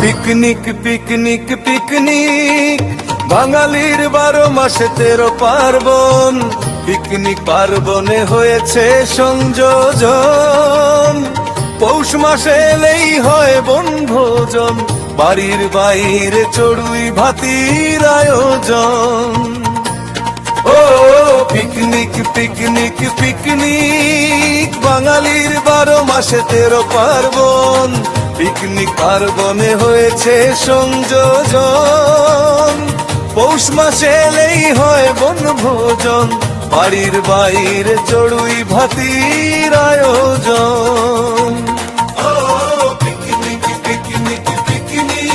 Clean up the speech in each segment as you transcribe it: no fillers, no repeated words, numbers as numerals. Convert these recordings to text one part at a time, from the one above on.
Picnic picnic picnic বাঙালির 12 মাসে 13 পার্বণ। পিকনিক পার্বণে হয়েছে সংযোজন, পৌষ মাসে এলেই হয় বনভোজন, বাড়ির বাইরে চড়ুই ভাতির আয়োজন। ও পিকনিক পিকনিক পিকনিক বাঙালির 12 মাসে 13 পার্বণ। পিকনিক পার্বণে হয়েছে সংযোজন, পৌষ মাসে এলেই হয় বনভোজন, বাড়ির বাইরে চড়ুই ভাতির আয়োজন। ও picnic picnic picnic.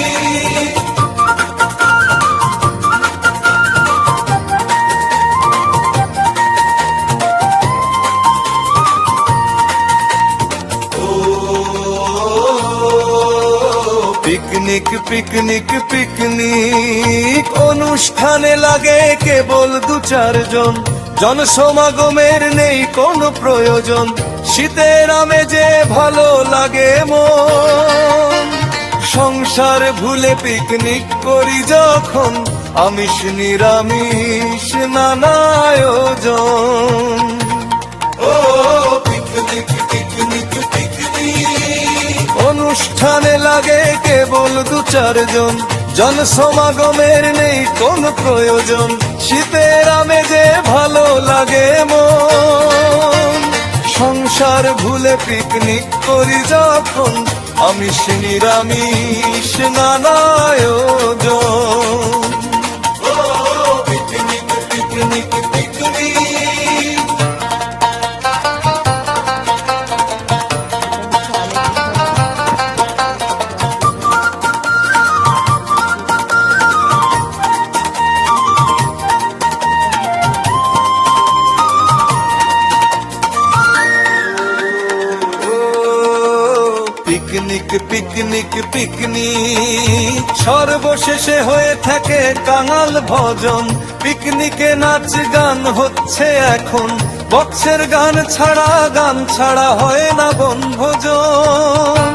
Picnic picnic picnic অনুষ্ঠানে লাগে কেবল 2-4 জন, জনসমাগমের নেই কোনো প্রয়োজন। শীতের আমেজে ভালো লাগে মন, সংসার ভুলে পিকনিক করি যখন, আমিষ নিরামিষ নানা আয়োজন। ও পিকনিক পিকনিক পিকনিক অনুষ্ঠানে লাগে কেবল 2-4 জন, জনসমাগমের নেই কোনো প্রয়োজন। শীতের আমেজে ভালো লাগে মন, সংসার ভুলে পিকনিক করি যখন, আমিষ নিরামিষ নানা আয়োজন। ও picnic picnic picnic. Picnic picnic picnic সর্বশেষে হয়ে থাকে কাঙাল ভজন। পিকনিকে নাচ গান হচ্ছে এখন, বক্সের গান ছাড়া হয় না বনভোজন।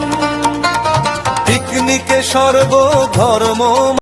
পিকনিকে সর্বধর্ম